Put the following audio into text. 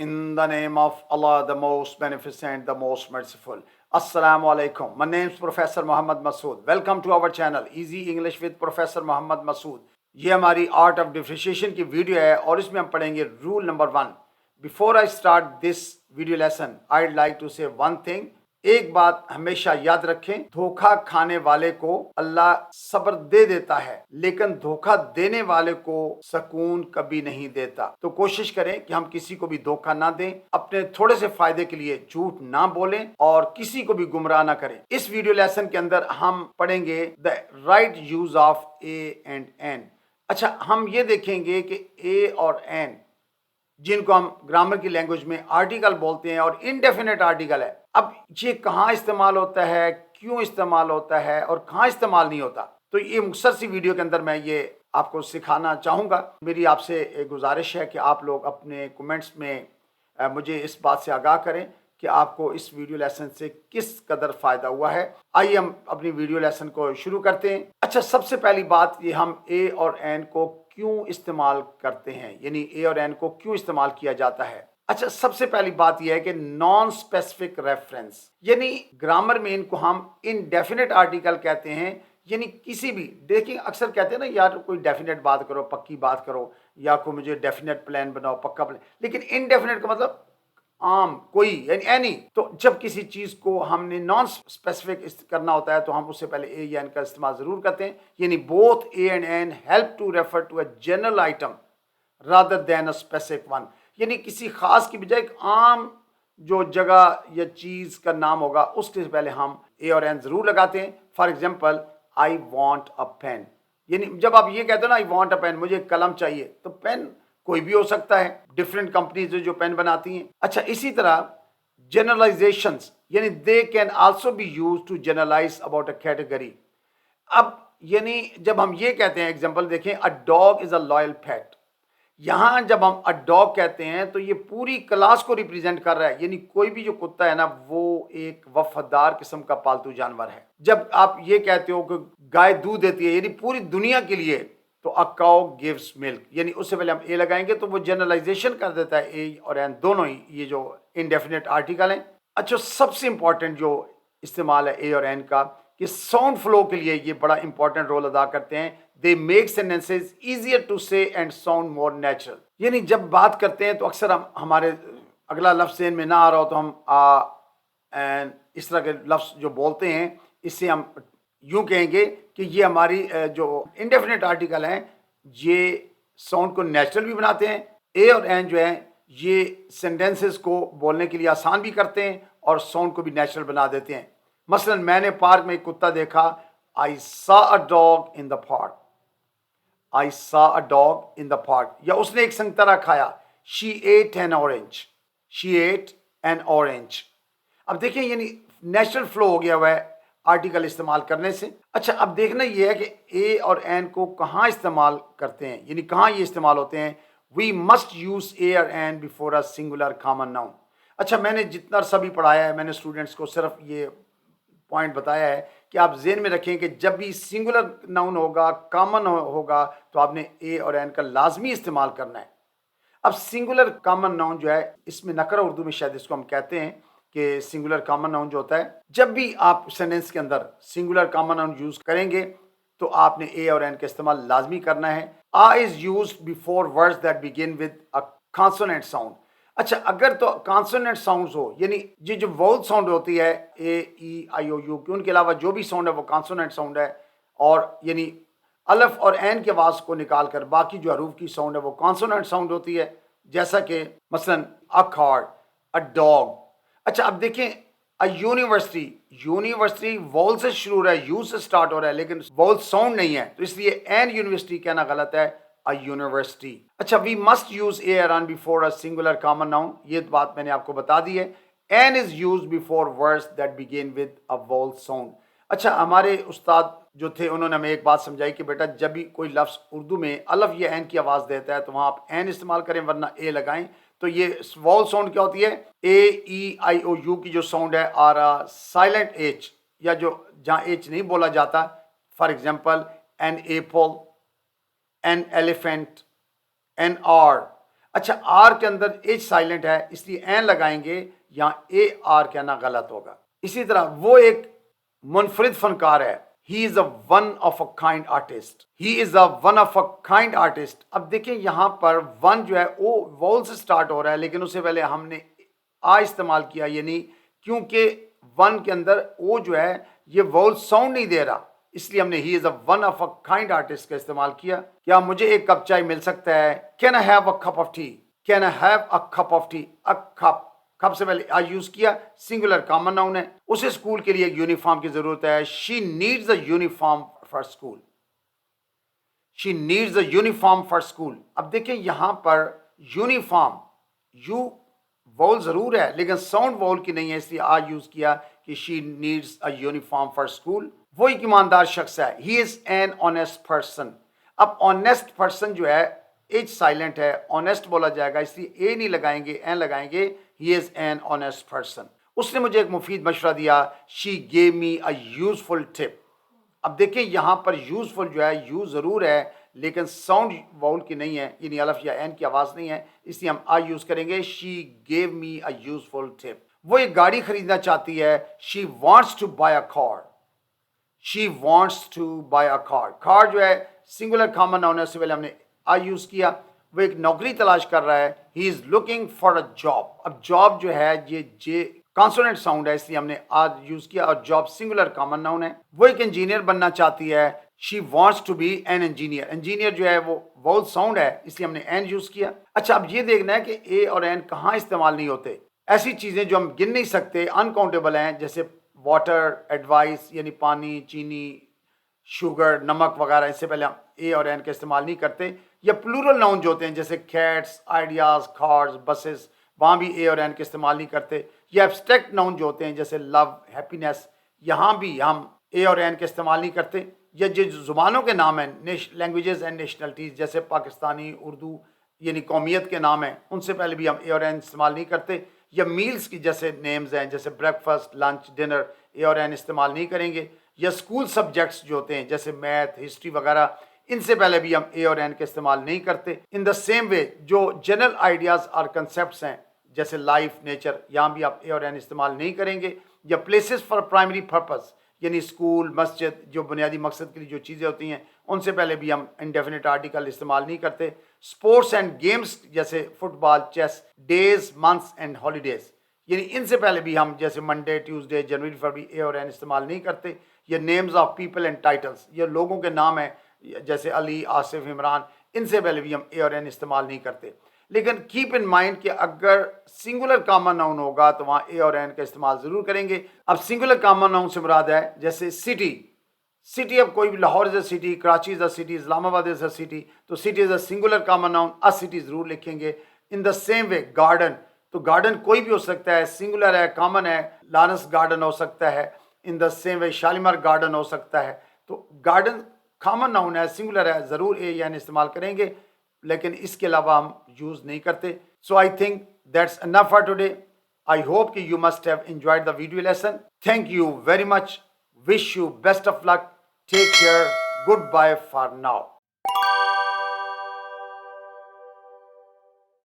In the name of Allah, the most beneficent, the most merciful. Assalamu alaikum. My name is Professor Muhammad Masood. Welcome to our channel Easy English with Professor Muhammad Masood. ये हमारी art of differentiation की video है और इसमें हम पढ़ेंगे rule number 1. Before I start this video lesson I would like to say one thing. एक बात हमेशा याद रखें, धोखा खाने वाले को अल्लाह सब्र दे देता है, लेकिन धोखा देने वाले को सुकून कभी नहीं देता. तो कोशिश करें कि हम किसी को भी धोखा ना दें, अपने थोड़े से फायदे के लिए झूठ ना बोलें और किसी को भी गुमराह ना करें. इस वीडियो लेसन के अंदर हम पढ़ेंगे the right use of A and an. अच्छा, हम ये देखेंगे कि ए और एन जिनको हम ग्रामर की लैंग्वेज में आर्टिकल बोलते हैं और इनडेफिनेट आर्टिकल है. अब ये कहाँ इस्तेमाल होता है, क्यों इस्तेमाल होता है और कहाँ इस्तेमाल नहीं होता, तो ये मुख्तसर सी वीडियो के अंदर मैं ये आपको सिखाना चाहूँगा. मेरी आपसे एक गुजारिश है कि आप लोग अपने कमेंट्स में मुझे इस बात से आगाह करें कि आपको इस वीडियो लेसन से किस कदर फ़ायदा हुआ है. आइए हम अपनी वीडियो लेसन को शुरू करते हैं. अच्छा, सबसे पहली बात ये हम ए और एन को क्यों इस्तेमाल करते हैं, यानी ए और एन को क्यों इस्तेमाल किया जाता है. अच्छा, सबसे पहली बात यह है कि नॉन स्पेसिफिक रेफरेंस, यानी ग्रामर में इनको हम इनडेफिनेट आर्टिकल कहते हैं. यानी किसी भी, देखिए अक्सर कहते हैं ना यार कोई डेफिनेट बात करो, पक्की बात करो, या कोई मुझे डेफिनेट प्लान बनाओ, पक्का प्लान. लेकिन इनडेफिनेट का मतलब आम, कोई, यानी एनी. तो जब किसी चीज़ को हमने नॉन स्पेसिफिक करना होता है तो हम उससे पहले ए या एन का इस्तेमाल ज़रूर करते हैं. यानी both A and an help to refer to a general item rather than a specific one. यानी किसी खास की बजाय एक आम जो जगह या चीज़ का नाम होगा उसके पहले हम ए और एन ज़रूर लगाते हैं. For example, I want a pen. यानी जब आप ये कहते हो ना आई वॉन्ट अ पेन, मुझे कलम चाहिए, तो पेन कोई भी हो सकता है, डिफरेंट कंपनीज जो पेन बनाती हैं. अच्छा, इसी तरह जनरलाइजेशंस, यानी they can also be used to generalise about a category. अब यानी जब हम ये कहते हैं, एग्जांपल देखें, a dog is a loyal pet. यहाँ जब हम अ डॉग कहते हैं तो ये पूरी क्लास को रिप्रेजेंट कर रहा है. यानी कोई भी जो कुत्ता है ना वो एक वफादार किस्म का पालतू जानवर है. जब आप ये कहते हो कि गाय दूध देती है, यानी पूरी दुनिया के लिए, तो अ काउ गिव्स मिल्क, यानी उससे पहले हम ए लगाएंगे तो वो जनरलाइजेशन कर देता है. ए और एन दोनों ही ये जो इनडेफिनेट आर्टिकल हैं. अच्छा, सबसे इंपॉर्टेंट जो इस्तेमाल है ए और एन का, कि साउंड फ्लो के लिए ये बड़ा इंपॉर्टेंट रोल अदा करते हैं. They make sentences easier to say and sound more natural. यानी जब बात करते हैं तो अक्सर हम हमारे अगला लफ्ज़ ज़हन में ना आ रहा हो तो हम आ एंड इस तरह के लफ्ज़ जो बोलते हैं, इससे हम यूं कहेंगे कि ये हमारी जो इंडेफिनेट आर्टिकल हैं ये साउंड को नेचुरल भी बनाते हैं. ए और एन जो है ये सेंटेंसेस को बोलने के लिए आसान भी करते हैं और साउंड को भी नेचुरल बना देते हैं. मसलन मैंने पार्क में एक कुत्ता देखा. I saw a dog in the park. I saw a dog in the park. या उसने एक संतरा खाया. She ate an orange. She ate an orange. अब देखें, यानी नेचुरल फ्लो हो गया हुआ है आर्टिकल इस्तेमाल करने से. अच्छा, अब देखना ये है कि ए और एन को कहाँ इस्तेमाल करते हैं, यानी कहाँ ये इस्तेमाल होते हैं. वी मस्ट यूज ए और N before a singular common noun. अच्छा, मैंने जितना अरसा भी पढ़ाया है, मैंने स्टूडेंट्स को सिर्फ ये पॉइंट बताया है कि आप ज़हन में रखें कि जब भी सिंगुलर नाउन होगा, कॉमन होगा, तो आपने ए और एन का लाजमी इस्तेमाल करना है. अब सिंगुलर कॉमन नाउन जो है, इसमें नकरा उर्दू में शायद इसको हम कहते हैं कि सिंगुलर कॉमन नाउन जो होता है, जब भी आप सेंटेंस के अंदर सिंगुलर कॉमन नाउन यूज करेंगे तो आपने ए और एन का इस्तेमाल लाजमी करना है. A is use before words that begin with a consonant sound. अच्छा, अगर तो कॉन्सोनेंट साउंड्स हो, यानी ये जो वाउल साउंड होती है ए ई आई ओ यू की, उनके अलावा जो भी साउंड है वो कॉन्सोनेंट साउंड है. और यानी अलफ और एन की आवाज़ को निकाल कर बाकी जो हरूफ की साउंड है वो कॉन्सोनेंट साउंड होती है, जैसा कि मसलन अ कार्ड, अ डॉग. अच्छा, अब देखें, अ यूनिवर्सिटी. यूनिवर्सिटी वॉल से शुरू हो रहा है, यू से स्टार्ट हो रहा है, लेकिन वॉल साउंड नहीं है, तो इसलिए एन यूनिवर्सिटी कहना गलत है, अ यूनिवर्सिटी. अच्छा, we must use A or an before a singular common noun. ये बात मैंने आपको बता दी है. An is use before words that begin with a vowel sound. अच्छा, हमारे उस्ताद जो थे उन्होंने हमें एक बात समझाई कि बेटा जब भी कोई लफ्ज़ उर्दू में अलफ या एन की आवाज़ देता है तो वहाँ आप एन इस्तेमाल करें, वरना ए लगाएं. तो ये वॉल साउंड क्या होती है, ए ई आई ओ यू की जो साउंड है, और साइलेंट एच, या जो जहाँ एच नहीं बोला जाता. For example, an apple, an elephant, an hour. اچھا آر کے اندر ایچ سائلنٹ ہے اس لیے این لگائیں گے, یہاں اے آر کہنا غلط ہوگا. اسی طرح وہ ایک منفرد فنکار ہے. He is a one of a kind artist. He is a one of a kind artist. اب دیکھیں یہاں پر ون جو ہے وہ وول سے سٹارٹ ہو رہا ہے, لیکن اس سے پہلے ہم نے آ استعمال کیا, یعنی کیونکہ ون کے اندر او جو ہے یہ وول ساؤنڈ نہیں دے رہا, اس لیے ہم نے he is a one of a kind artist کا استعمال کیا. کیا مجھے ایک کپ چائے مل سکتا ہے؟ Can I have a cup of T. Can I have a cup of T. A cup, cup سے پہلے آئی یوز کیا, سنگولر کامن ناؤن ہے. اسے اسکول کے لیے ایک یونیفارم کی ضرورت ہے. She needs a uniform for school. She needs a uniform for school. اب دیکھیں یہاں پر یونیفارم یو وول ضرور ہے لیکن ساؤنڈ وول کی نہیں ہے, اس لیے آ یوز کیا کہ she needs a uniform for school. وہ ایک ایماندار شخص ہے. He is an honest person. اب آنیسٹ پرسن جو ہے ایچ سائلنٹ ہے, آنیسٹ بولا جائے گا اس لیے اے نہیں لگائیں گے, این لگائیں گے. ہی از این آنیسٹ پرسن. اس نے مجھے ایک مفید مشورہ دیا. شی گیو می اے یوزفل ٹپ. اب دیکھیں یہاں پر یوزفل جو ہے یو ضرور ہے لیکن ساؤنڈ واؤل کی نہیں ہے, یعنی الف یا این کی آواز نہیں ہے, اس لیے ہم آئی یوز کریں گے. She gave me a useful tip. وہ ایک گاڑی خریدنا چاہتی ہے. She wants to buy a car. She wants to buy a car. Car جو ہے سنگولر کامن ناؤن ہے, اس سے پہلے ہم نے آئی یوز کیا. وہ ایک نوکری تلاش کر رہا ہے. He is looking for a job. اب جاب جو ہے یہ جے کانسوننٹ ساؤنڈ ہے اس لیے ہم نے آج یوز کیا, اور جاب سنگولر کامن ناؤن ہے. وہ ایک انجینئر بننا چاہتی ہے. She wants to be an engineer. Engineer جو ہے وہ وول ساؤنڈ ہے اس لیے ہم نے این یوز کیا. اچھا اب یہ دیکھنا ہے کہ اے اور این کہاں استعمال نہیں ہوتے. ایسی چیزیں جو ہم گن نہیں سکتے, انکاؤنٹیبل ہیں, جیسے واٹر, ایڈوائس یعنی پانی, چینی, شوگر, نمک وغیرہ, اس سے پہلے ہم اے اور این کا استعمال نہیں کرتے. یا پلورل ناؤن جو ہوتے ہیں جیسے کیٹس, آئیڈیاز, کارز, بسز, وہاں بھی اے اور این کا استعمال نہیں کرتے. یا ایبسٹریکٹ ناؤن جو ہوتے ہیں جیسے لو, ہیپینس, یہاں بھی ہم اے اور این کا استعمال نہیں کرتے. یا جو زبانوں کے نام ہیں, لینگویجز اینڈ نیشنلٹیز, جیسے پاکستانی, اردو یعنی قومیت کے نام ہیں, ان سے پہلے بھی ہم اے اور این استعمال نہیں کرتے. یا میلز کی جیسے نیمز ہیں جیسے بریک فاسٹ, لنچ, ڈنر, اے اور این استعمال نہیں کریں گے. یا اسکول سبجیکٹس جو ہوتے ہیں جیسے میتھ, ہسٹری وغیرہ, ان سے پہلے بھی ہم اے اور این کا استعمال نہیں کرتے. ان دا سیم وے جو جنرل آئیڈیاز اور کنسیپٹس ہیں جیسے لائف, نیچر, یہاں بھی آپ اے اور این استعمال نہیں کریں گے. یا پلیسز فار پرائمری پرپز یعنی اسکول, مسجد, جو بنیادی مقصد کے لیے جو چیزیں ہوتی ہیں ان سے پہلے بھی ہم انڈیفینٹ آرٹیکل استعمال نہیں کرتے. اسپورٹس اینڈ گیمز جیسے football, chess, days, months and holidays, یعنی ان سے پہلے بھی ہم جیسے منڈے, ٹیوزڈے, جنوری, فروری, اے اور این استعمال نہیں کرتے. یا names of people and titles, یہ لوگوں کے نام ہیں جیسے علی, آصف, عمران, ان سے پہلے بھی ہم اے اور این استعمال نہیں کرتے. لیکن کیپ ان مائنڈ کہ اگر سنگولر کامن ناؤن ہوگا تو وہاں اے اور این کا استعمال ضرور کریں گے. اب سنگولر کامن ناؤن سے مراد ہے جیسے سٹی. سٹی, اب کوئی بھی Lahore is a city, Karachi is a city, Islamabad is a city, تو city is a singular common noun, a city ضرور لکھیں گے. In the same way garden, تو گارڈن کوئی بھی ہو سکتا ہے, سنگولر ہے, کامن ہے, لارنس گارڈن ہو سکتا ہے. In the same way Shalimar garden ہو سکتا ہے. تو گارڈن کامن ناؤن ہے, سنگولر ہے, ضرور اے یا این استعمال کریں گے, لیکن اس کے علاوہ ہم یوز نہیں کرتے. So I think that's enough for today. I hope کہ you must have enjoyed the video lesson. Thank you very much. Wish you best of luck. Take care. Goodbye for now.